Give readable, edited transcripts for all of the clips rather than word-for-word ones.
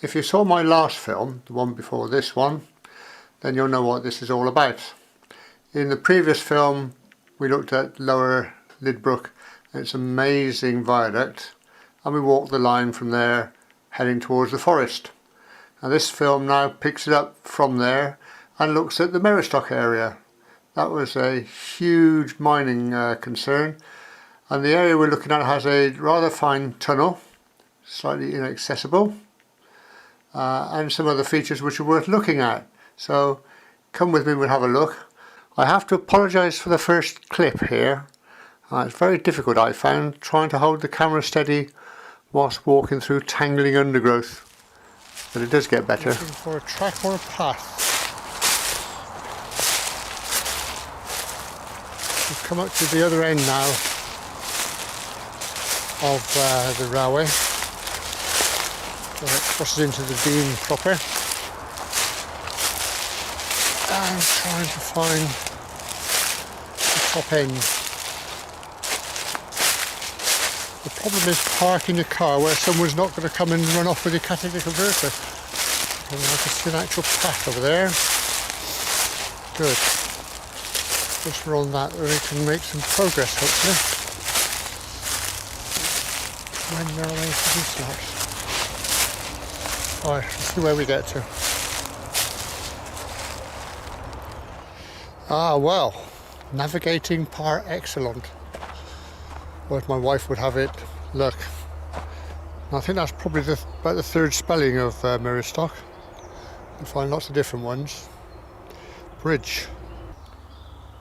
If you saw my last film, the one before this one, then you'll know what this is all about. In the previous film we looked at Lower Lydbrook, its amazing viaduct, and we walked the line from there heading towards the forest. And this film now picks it up from there and looks at the Mirystock area. That was a huge mining concern, and the area we're looking at has a rather fine tunnel, slightly inaccessible, and some other features which are worth looking at. So come with me, we'll have a look. I have to apologise for the first clip here. It's very difficult, I found, trying to hold the camera steady whilst walking through tangling undergrowth, but it does get better. Looking for a track or a path. We've come up to the other end now of the railway. So it crosses into the Dean proper. I'm trying to find the top end. The problem is parking your car where someone's not going to come and run off with your catalytic converter. And I can see an actual path over there. Good. Once we're on that, we can make some progress, hopefully. When there are these slots. Alright, let's see where we get to. Ah, well, navigating par excellent. Or as my wife would have it, look. I think that's probably about the third spelling of Mirystock. You'll find lots of different ones. Bridge.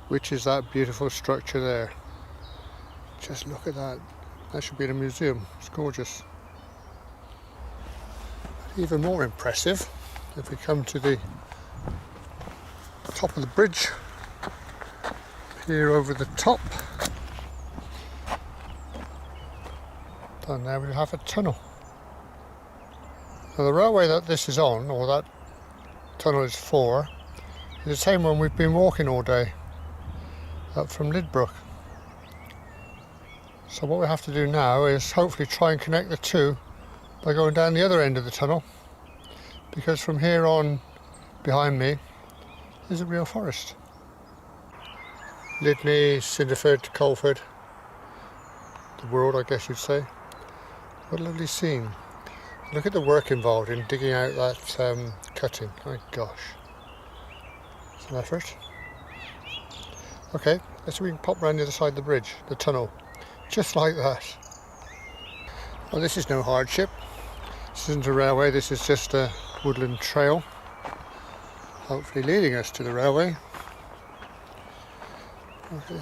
Which is that beautiful structure there. Just look at that. That should be in a museum. It's gorgeous. Even more impressive, if we come to the top of the bridge, here over the top, and there we have a tunnel. Now the railway that this is on, or that tunnel is for, is the same one we've been walking all day, up from Lydbrook. So what we have to do now is hopefully try and connect the two by going down the other end of the tunnel, because from here on behind me is a real forest. Lydney, Cinderford, Colford, the world I guess you'd say. What a lovely scene. Look at the work involved in digging out that cutting. My gosh. It's an effort. Okay, let's see if we can pop round the other side of the bridge, the tunnel. Just like that. Well, this is no hardship. This isn't a railway, this is just a woodland trail. Hopefully leading us to the railway.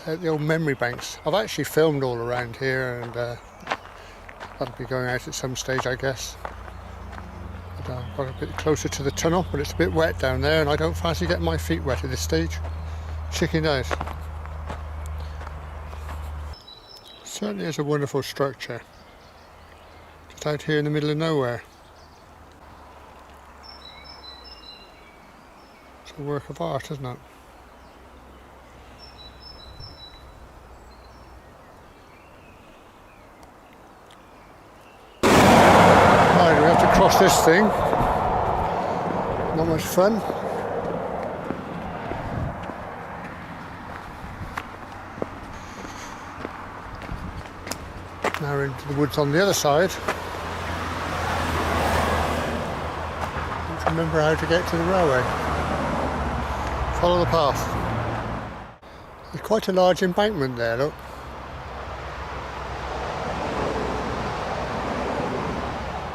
The old memory banks. I've actually filmed all around here, and that'll be going out at some stage, I guess. But, got a bit closer to the tunnel, but it's a bit wet down there, and I don't fancy getting my feet wet at this stage. Chickened out. Certainly is a wonderful structure. Just out here in the middle of nowhere. It's a work of art, isn't it? Right, we have to cross this thing. Not much fun. Now we're into the woods on the other side. Don't remember how to get to the railway. Follow the path. There's quite a large embankment there, look.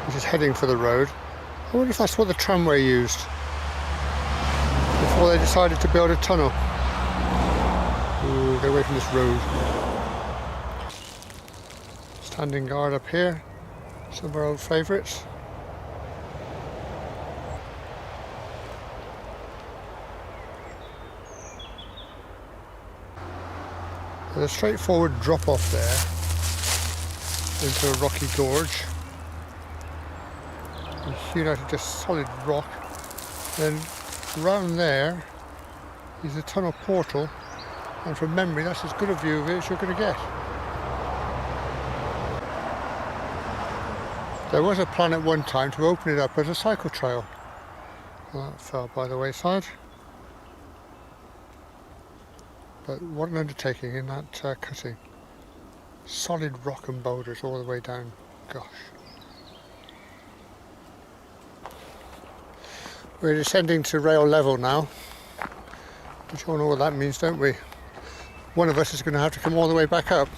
Which is heading for the road. I wonder if that's what the tramway used before they decided to build a tunnel. Ooh, get away from this road. Standing guard up here, some of our old favourites. There's a straightforward drop off there into a rocky gorge. And hewn out of just solid rock. Then around there is a tunnel portal, and from memory that's as good a view of it as you're going to get. There was a plan at one time to open it up as a cycle trail. Well, that fell by the wayside. But what an undertaking in that cutting. Solid rock and boulders all the way down. Gosh. We're descending to rail level now. Which all know what that means, don't we? One of us is going to have to come all the way back up.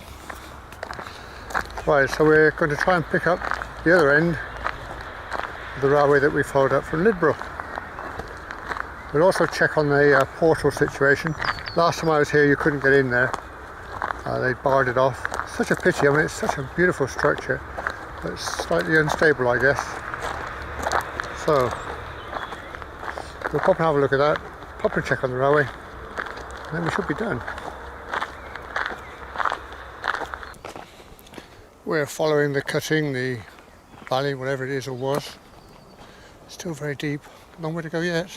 Right, so we're going to try and pick up the other end of the railway that we followed up from Lydbrook. We'll also check on the portal situation. Last time I was here you couldn't get in there. They barred it off. Such a pity, I mean it's such a beautiful structure, but it's slightly unstable I guess. So, we'll pop and have a look at that, pop and check on the railway, and then we should be done. We're following the cutting, the valley, whatever it is or was. Still very deep, long way to go yet.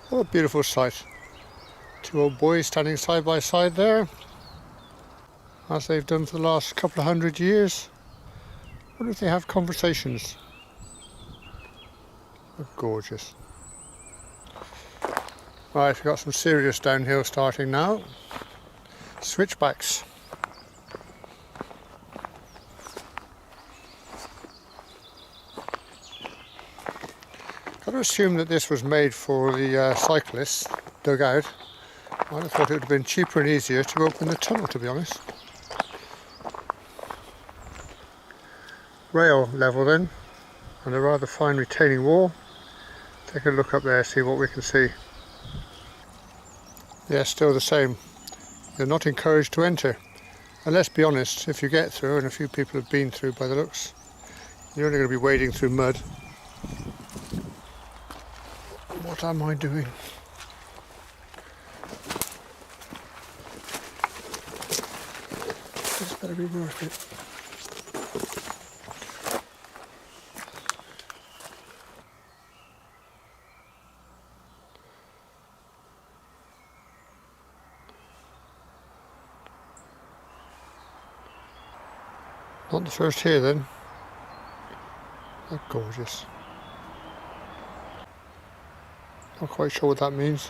What a beautiful sight. Two old boys standing side by side there, as they've done for the last couple of 100 years. What if they have conversations? Oh, gorgeous. Right, we've got some serious downhill starting now. Switchbacks. Got to assume that this was made for the cyclists, dug out. I'd have thought it would have been cheaper and easier to open the tunnel, to be honest. Rail level then, and a rather fine retaining wall. Take a look up there, see what we can see. Yeah, still the same. You're not encouraged to enter. And let's be honest, if you get through, and a few people have been through by the looks, you're only going to be wading through mud. What am I doing? This better be worth it. Not the first here then. They're gorgeous. Not quite sure what that means.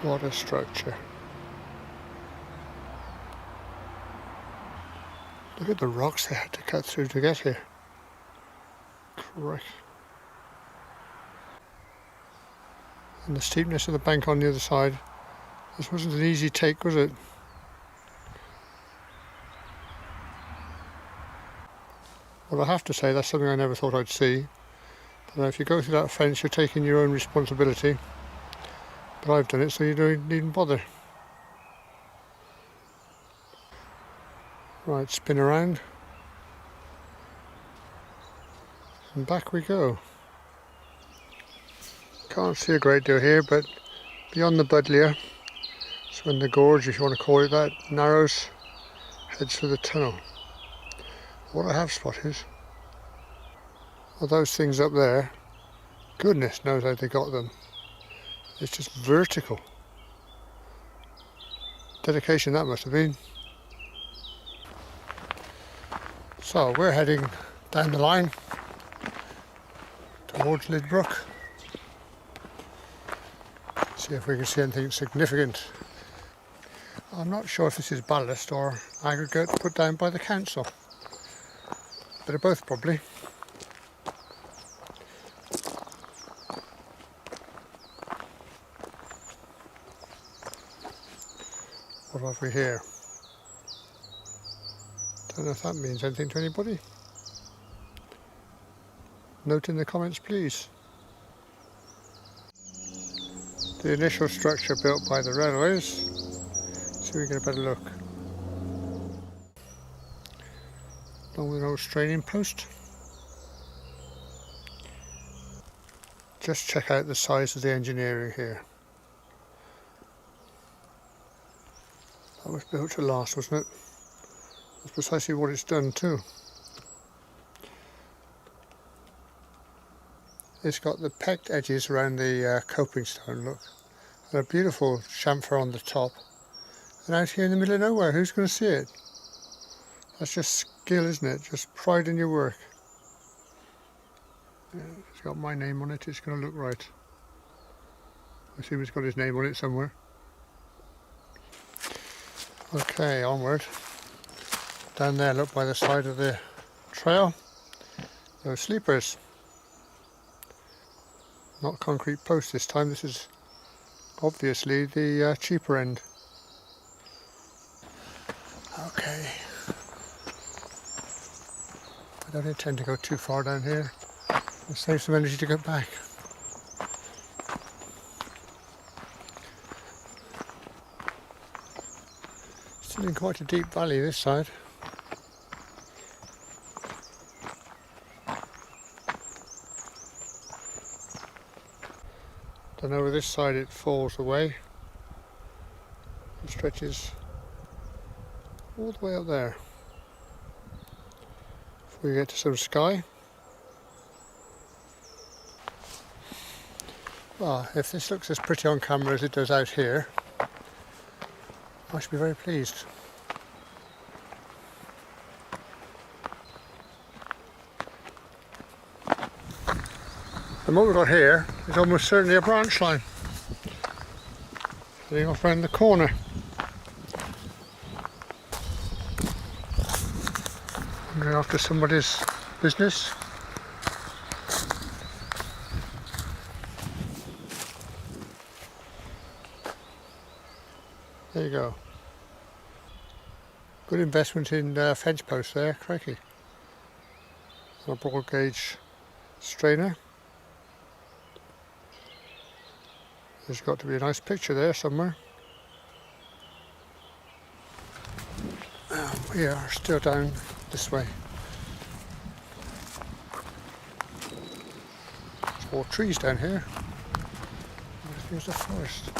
What a structure. Look at the rocks they had to cut through to get here. Correct. And the steepness of the bank on the other side. This wasn't an easy take, was it? Well, I have to say that's something I never thought I'd see. But if you go through that fence, you're taking your own responsibility. But I've done it, so you don't needn't bother. Right, spin around. And back we go. Can't see a great deal here, but beyond the Budlier, so in the gorge, if you want to call it that, narrows, heads for the tunnel. What I have spotted are those things up there. Goodness knows how they got them. It's just vertical. Dedication that must have been. So we're heading down the line towards Lydbrook. See if we can see anything significant. I'm not sure if this is ballast or aggregate put down by the council. Bit of both probably. What have we here? Don't know if that means anything to anybody. Note in the comments please. The initial structure built by the railways. See if we get a better look. Along with an old straining post. Just check out the size of the engineering here. That was built to last, wasn't it? That's precisely what it's done too. It's got the pecked edges around the coping stone, look. And a beautiful chamfer on the top. And out here in the middle of nowhere, who's going to see it? That's just skill, isn't it? Just pride in your work. Yeah, it's got my name on it, it's going to look right. I assume it's got his name on it somewhere. Okay, onward. Down there, look, by the side of the trail, those sleepers. Not concrete posts this time, this is obviously the cheaper end. Okay. I don't intend to go too far down here. I'll save some energy to get back. Still in quite a deep valley this side. Then over this side it falls away and stretches all the way up there. Before you get to some sky. Well, if this looks as pretty on camera as it does out here, I should be very pleased. And what we've got here is almost certainly a branch line heading off around the corner. I'm going after somebody's business. There you go. Good investment in fence posts there, crikey. And a broad gauge strainer. There's got to be a nice picture there somewhere. We are still down this way. There's more trees down here. Here's the forest.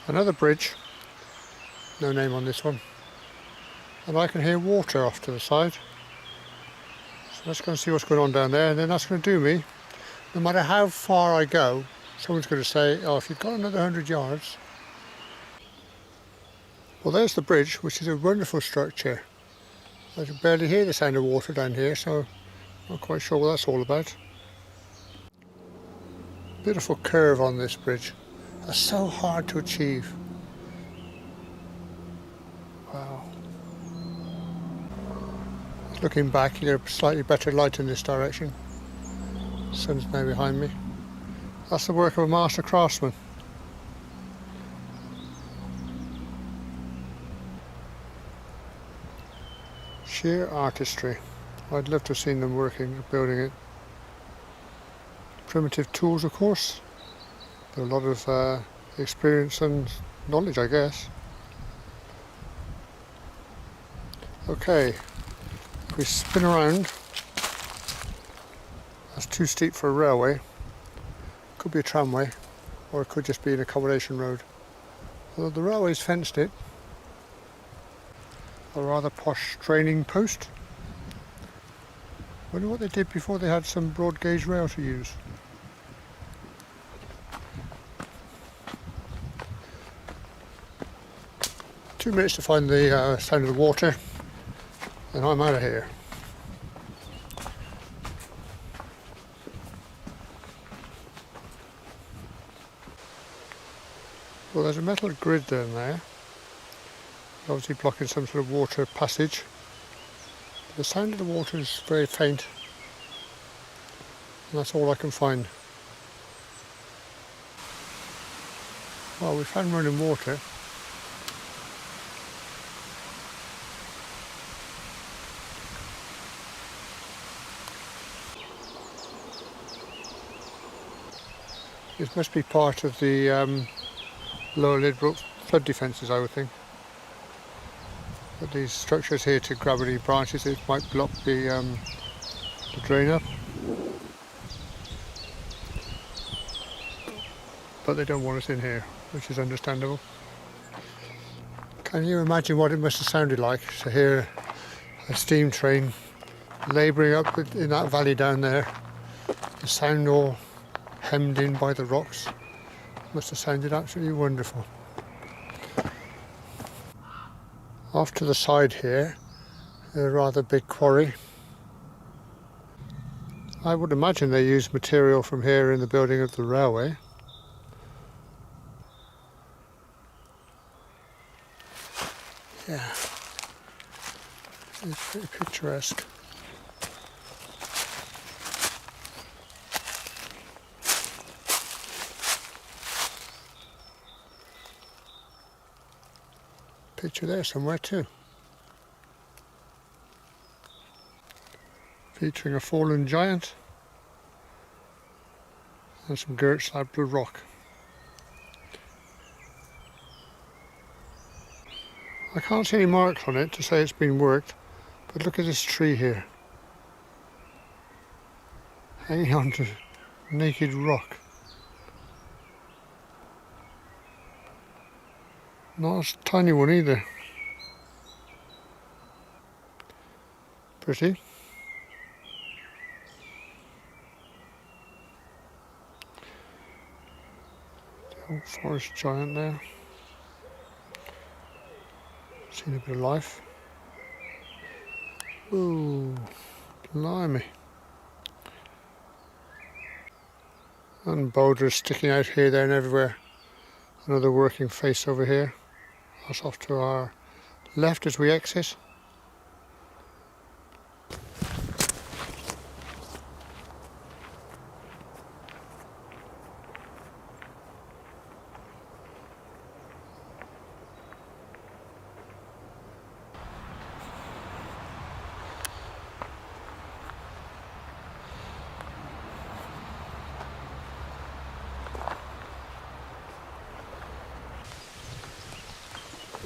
Another bridge, no name on this one, and I can hear water off to the side. So let's go and see what's going on down there, and then that's going to do me. No matter how far I go, someone's going to say, oh, if you've got another 100 yards. Well, there's the bridge, which is a wonderful structure. I can barely hear the sound of water down here, so I'm not quite sure what that's all about. Beautiful curve on this bridge. That's so hard to achieve. Wow. Looking back, you get a slightly better light in this direction. The sun's now behind me. That's the work of a master craftsman. Sheer artistry. I'd love to have seen them working, building it. Primitive tools, of course. A lot of experience and knowledge, I guess. Okay, if we spin around, that's too steep for a railway. Could be a tramway, or it could just be an accommodation road. Although the railway's fenced it. A rather posh training post. Wonder what they did before they had some broad gauge rail to use. Two minutes to find the sound of the water, and I'm out of here. Well, there's a metal grid down there, obviously blocking some sort of water passage. The sound of the water is very faint, and that's all I can find. Well, we found running water. This must be part of the lower Lydbrook flood defences, I would think. But these structures here to gravity branches, it might block the drain up. but they don't want us in here, which is understandable. Can you imagine what it must have sounded like to hear a steam train labouring up in that valley down there? The sound all hemmed in by the rocks. Must have sounded absolutely wonderful. Off to the side here, a rather big quarry. I would imagine they use material from here in the building of the railway. Yeah, it's pretty picturesque. Picture there somewhere too. Featuring a fallen giant and some girt slabbed with rock. I can't see any marks on it to say it's been worked, but look at this tree here. Hanging on to naked rock. Not a tiny one either. Pretty. The old forest giant there. Seen a bit of life. Ooh, blimey. And boulders sticking out here, there and everywhere. Another working face over here. That's off to our left as we exit.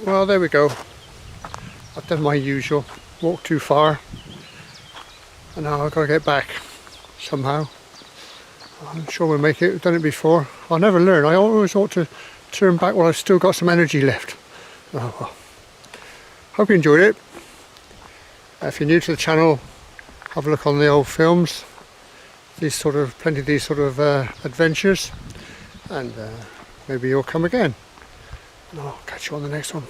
Well, there we go. I've done my usual, walked too far, and now I've got to get back somehow. I'm sure we'll make it. We've done it before. I'll never learn. I always ought to turn back while I've still got some energy left. Oh well. Hope you enjoyed it. If you're new to the channel, have a look on the old films. Plenty of these sort of adventures, and maybe you'll come again. And I'll catch you on the next one.